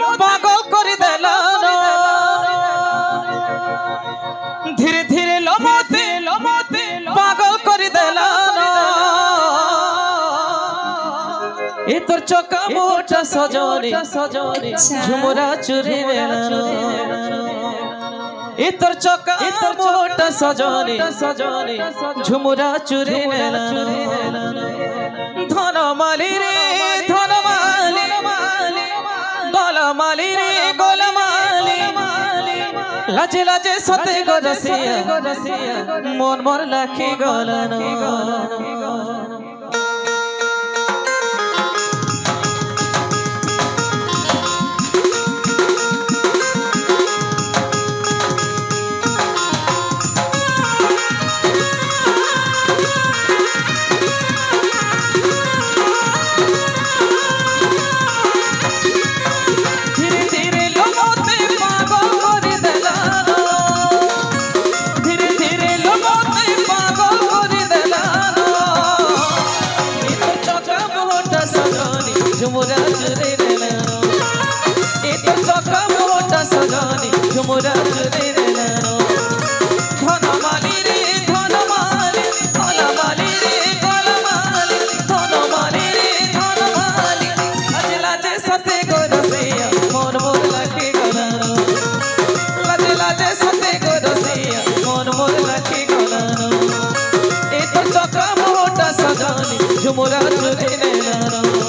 पागल कर देला धीरे धीरे लमते पागल कर देला ए तोर चोका मोटा सजनी झुमुरा चुरी ए तोर चोका मोटा सजनी झुमुरा चुरी धन माली रे धन माली गोला माली रे गोला माली लाजे लाजे सते गरसिया मन मोर लाखी गलन झुमुरा चुरी लेलो ए तो चोका मोटा सजनी झुमुरा चुरी लेलो धन माली रे धन माली गोला माली रे गोला माली धन माली रे धन माली लाजे लाजे सते गरसिया मन मोर लाखी गलानो लाजे लाजे सते गरसिया मन मोर लाखी गलानो ए तो चोका मोटा सजनी झुमुरा चुरी लेलो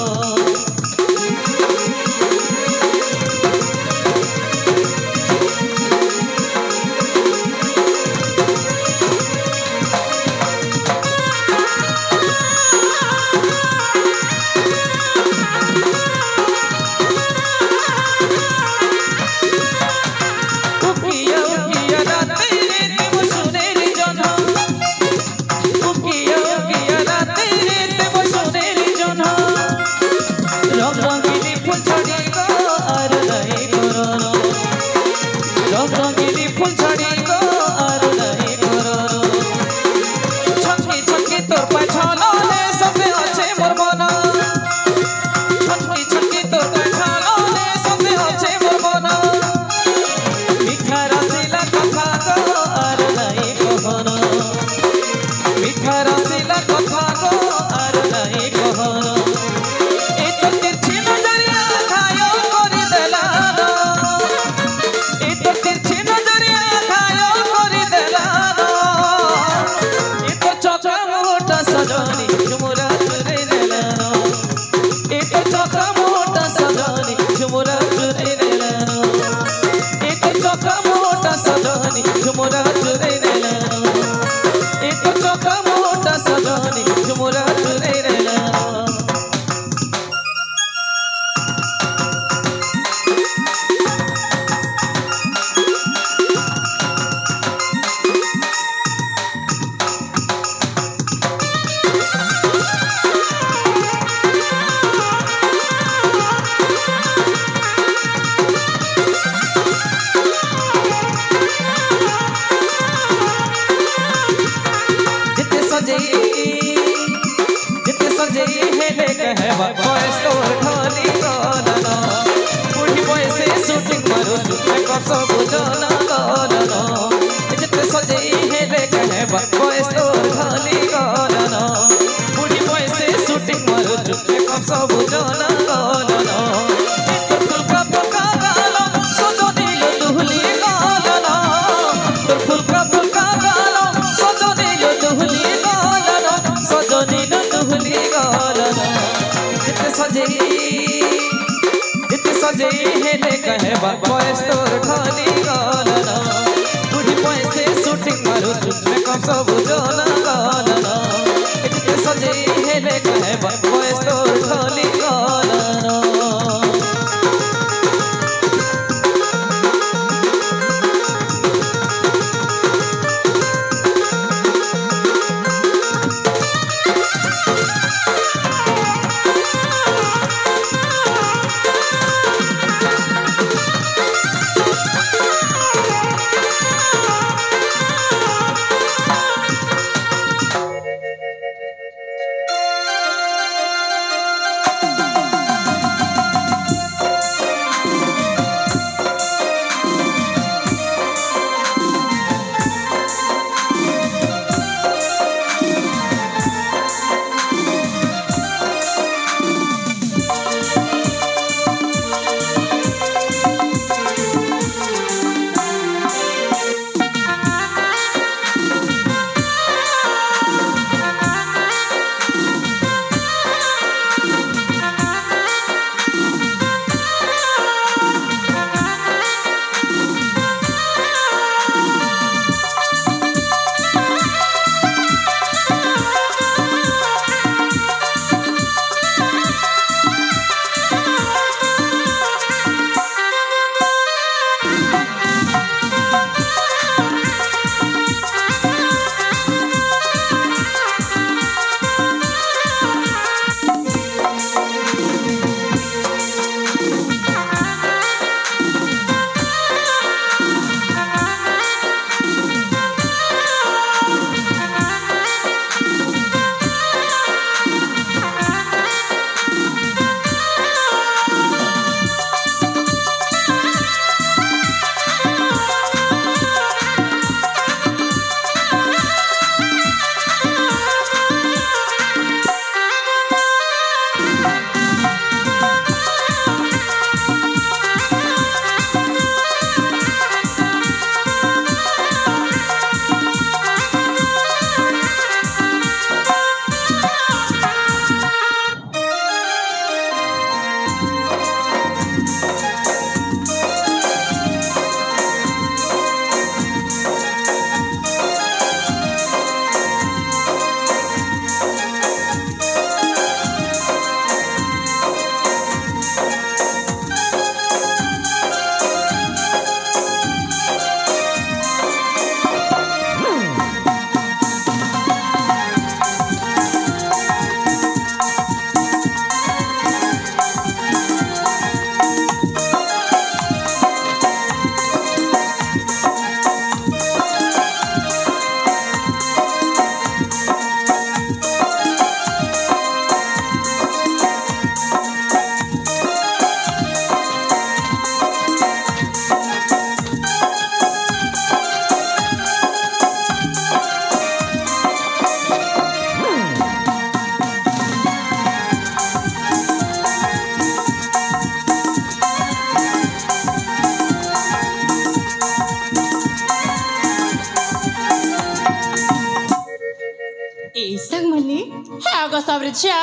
हागो सब्रिछा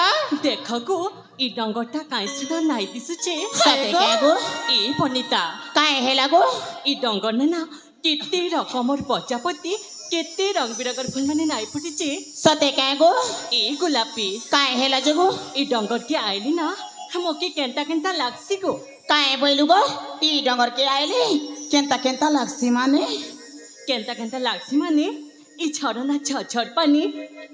देखको ई डंगरटा काई सुदा नाइ दिसुचे सते केगो ए बनिता काहे हेलागो ई डंगर ना केते रकमर प्रजापति केते रंग बिरंगर फूल माने नाइ फुटिचे सते केगो ए गोलापी काहे हेला जगो ई डंगर के आइली ना हमके केंता केंता लागसी गो काहे बोइलु गो ई डंगर के आइली केंता केंता लागसी माने केंता केंता लागसी माने ई छरना छर पानी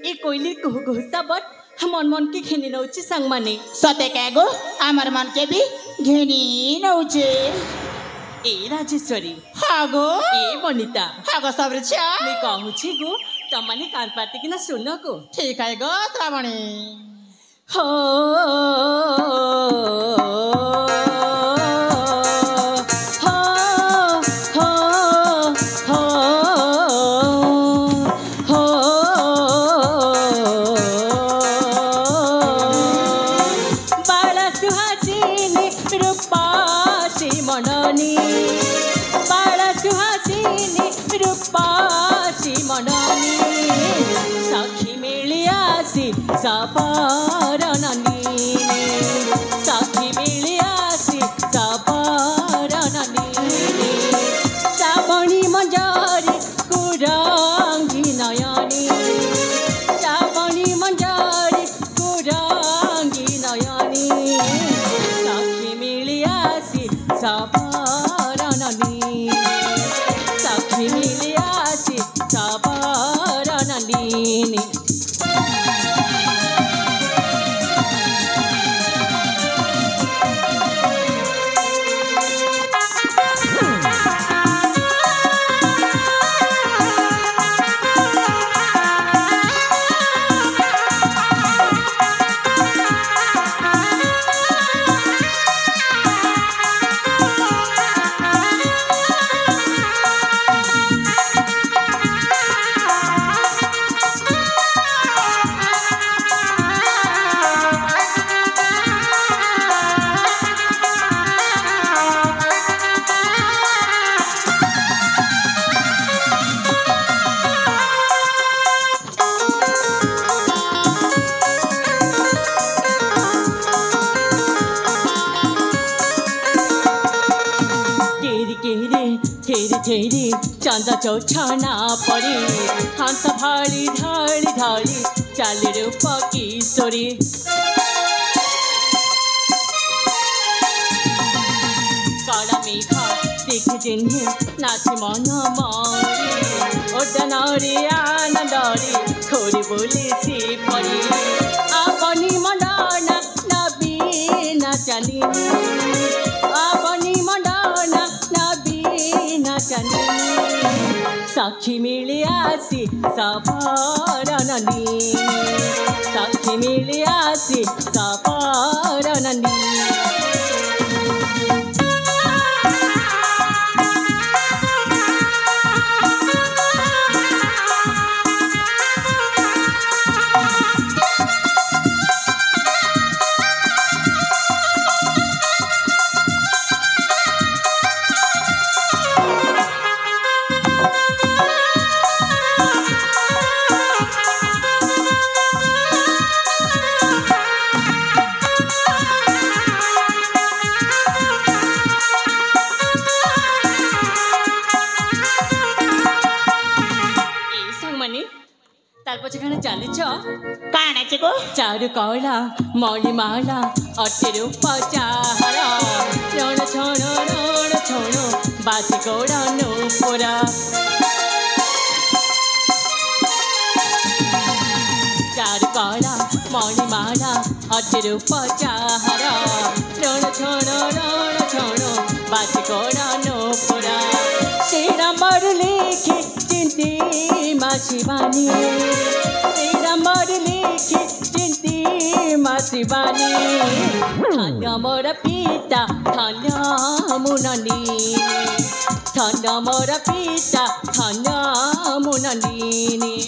ई कोइली कुहु कुहु सबट मन मन के घेनी नउची संग माने सते केगो आमर मन के भी घेनी नउचे ए राजेश्वरी हागो ए बनिता हागो सब्रिछा मैं कहूँ छी गो तमने कान पाती कि ना सुनो गो ठीक है गो श्रावणी हो साखी मिलियासी श्रावणी मंजारी कुरांगी नयनी श्रावणी मंजारी कुरांगी नयनी साखी मिलियासी साखी मिलियासी घेरी चांदा चौछाना पड़ी हंस भाड़ी ढाली ढाली चाली रूप किशोरी काला मेघा देख जिन्हे नाच मन मारी ओडनारी आनंदारी खोरी बोली सी पड़ी अपनी मंडाना नबी नाचनी अपनी मंडाना नबी नाचनी साखी मिली आसी सापारननी साखी मिली आसी सापारननी चारु कौला मणिमाला अटेरू पचारा रण छोण बासी गोड़ा नूपुरा चारु कौला मणिमाला अटेरू पचारा रण छोण बासी गोड़ा नूपुरा श्रीरा मर लिखी चिंती माशिवानी श्रीरा मर लिखी शिवानी धन्य मोर पिता धन्य मुननी धन्य मोर पिता धन्य मुननी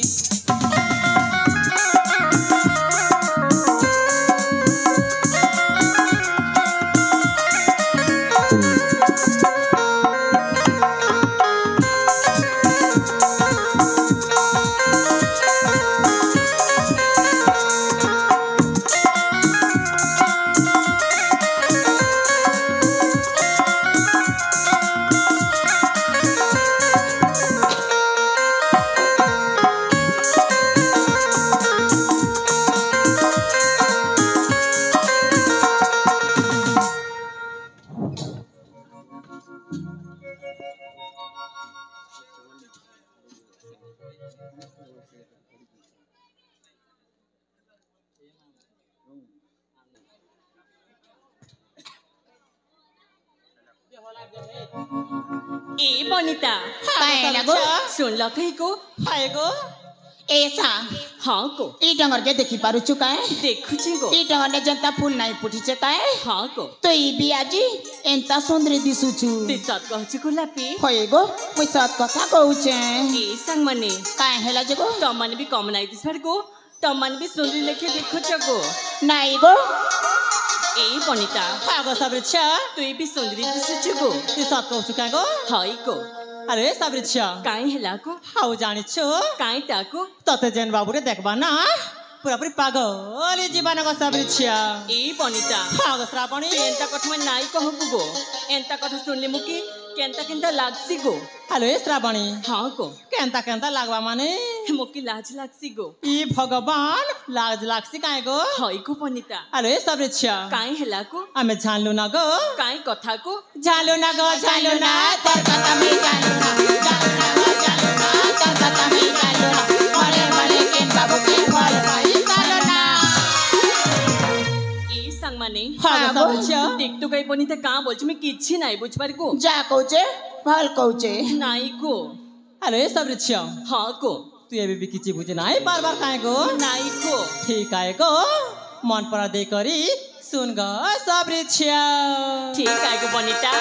ए बनिता काहे लागो सुन ल कहीं को हाय गो ऐसा हाँ को ई डंगर के देखी पारु चुका है देखु छि गो ई डंगर ने जनता फूल नहीं फुटी चे काहे हाँ को तो ई बियाजी एंता सुंदरी दिसुछु ते सत कहु छि को लापी होय गो मुई सत कथा कहउचे ए संग मने काहे हेला जगो तमन भी कम नाही दिस पर को तमन भी सुंदरी लेखे देखु छ गो नाही गो ए बनिता हागो सबरिच्छा तू भी सुंदरी दिस छि गो ती सात को सुका गो हाय को अरे सबरिच्छा काई हेला को हाउ जानि छु काई ताको तते जेन बाबू रे देखबा ना पूरा पूरी पागल जीवन को सबरिच्छा ए बनिता हागो श्रावणी एंता कथा में नाई कहबु गो एंता कथा सुनले मुकी केंता केंता लागसी गो हेलो श्रावणी हाँ को केंता केंता लागबा माने मुकी लाज लागसी गो ई भगवान लाज लागसी काहे गो हाय को बनिता अरे सबरिच्छा काई हेला को हमें जानलु ना गो काई कथा को जानलु ना गो जानलु ना तर कथा में जालू ना जालू ना तर कथा में जालू ना मरे मरे के बाबू के फल पाई जालू ना ए संग माने हागो सबरिच्छा देख तो गई बनिता का बोलछ मैं किछि नाही बुझ पार को जा कहउचे फल कहउचे नाई को अरे सबरिच्छा हाँ को तू ये भी किछि बुझे नाई बार बार काहे गो नाई को ठीक है गो मन पर दे करी सुन ग सबरिच्छा ठीक है को बनिता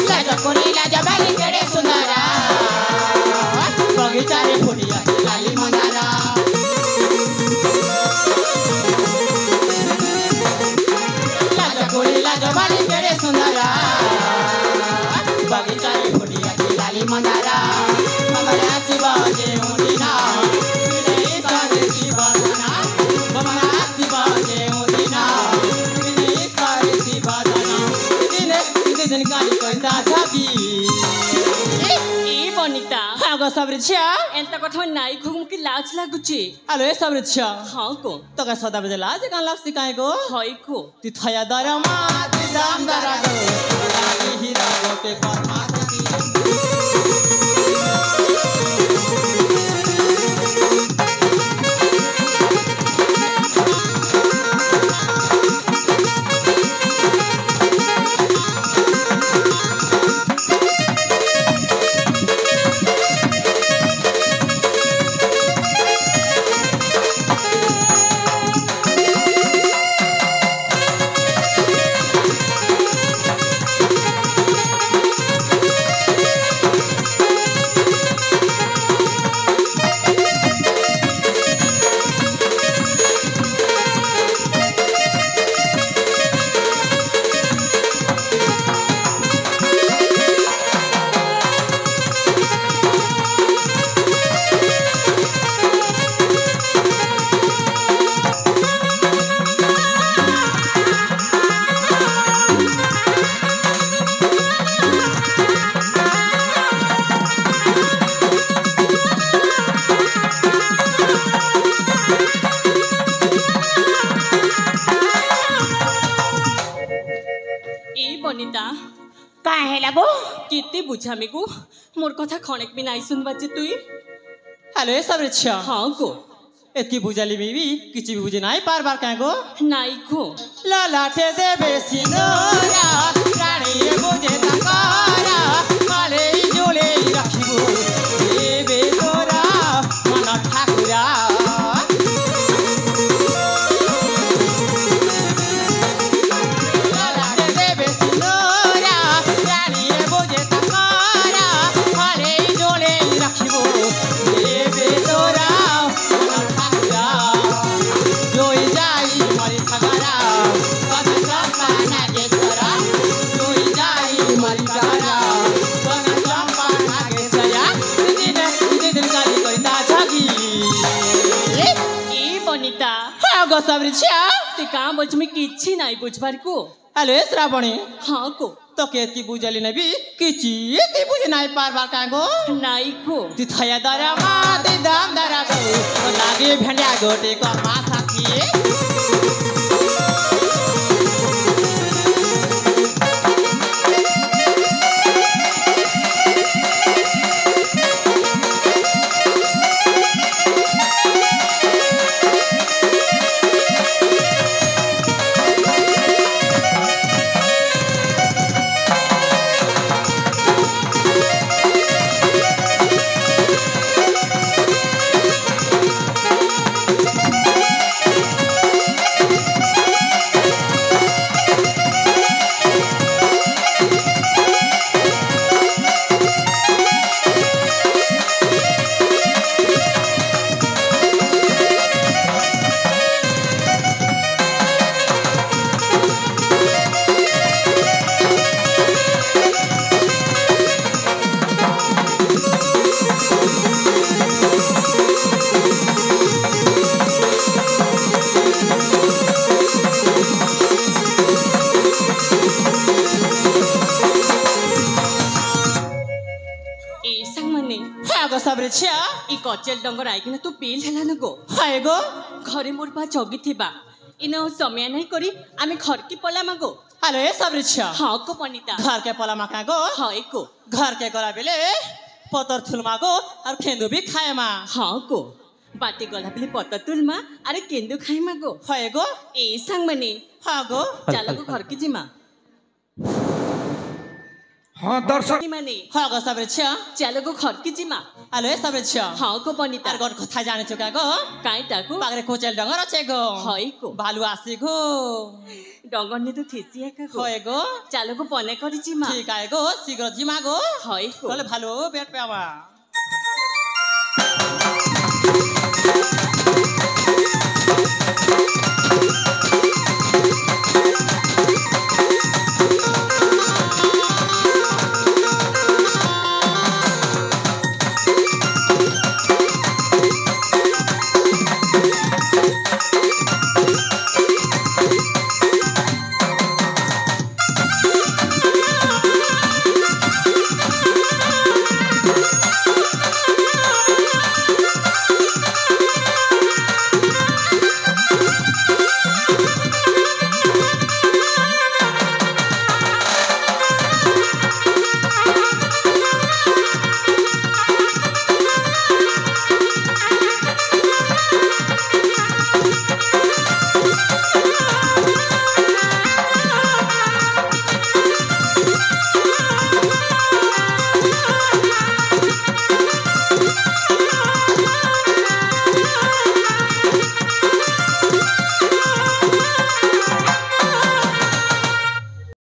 लाजा कोरी लाजा बाली केड़े सुंदरा बगीचा रे फुटिया लाली मंदारा लाजा कोरी लाजा बाली केड़े सुंदरा बगीचा रे फुटिया लाली मंदारा हमारे आशीबा जे उदिना विनय सारे जीवना हमारा आशीबा जे उदिना विनय सारे जीवना दिने दिन गाली कहता जागी ए बनिता हागो सबरिच्छा एंता कथा में नाई को मुकी लाज लागुची अरे सबरिच्छा हाँ को तो का सदा बजे लाज गान लागसी काहे गो हाय को ती थया दरमा ती दाम दरा गो लागी हीरा गो के परमाती बनिता काहे लागो केते बुझा मेको मोर कथा खणेक भी नाई सुनबा जे तुई हेलो सबरिच्छा हाँ को एतकी बुझाली बीवी किछि भी बुझे नाई बार बार काहे गो नाई को ललाटे देबे सिनोरा रानी बुझे तकारा माले जोले राखिबो देबे तोरा मन ठाकुरा ललाटे देबे सिनोरा रानी बुझे तकारा माले जोले राखिबो देबे तोरा मन ठाकुरा जोई जाई मरी ठगरा पाना के तोरा जोई जाई मरी ठगरा बना चंपा नागे सया दिन गाली कइता जागी ए बनिता हागो सबरिच्छा তুই কাঁ বলছ আমি কিচ্ছি নাই বুঝবার কো হ্যালো শ্রাবণী হ্যাঁ কো তোকে এতি বুঝালি নেবি কিছু এতি বুঝে নাই পারবার কাগো নাই কো তুই থয়া দারা মা তুই দাম দারা গো লাগে ভেন্ডিয়া গোটে কর্মা সাথী सबरेछिया इ कचेल डंगर आइकिना तू पेल हेला न गो हाय गो घरे मोर बा जगी थिबा इन समय नहीं करी आमे घर की पला मागो हेलो सबरेछिया हां को पनिता घर के पला माका गो हाय को घर के गला बेले पतर थुल मागो और खेंदु भी खाए मा हां को बाटे गला बेले पतर तुल मा अरे केंदु खाए मागो हाय गो ए संग मने हां गो चलो गो घर की जिमा हाँ दर्शक माने हां गो सबरेछिया चलो गो घर की जिमा हेलो सबरेछिया हां को पनिता तार गन कथा जाने चुका गो काईटा को पागरे कोचेल डंगर अचे गो हाय को भालू आसी गो डंगर ने तो थेसिया का गो हाय गो चलो गो पने करी जिमा ठीक आए गो शीघ्र जिमा गो हाय को बोले भालू बेट पे आवा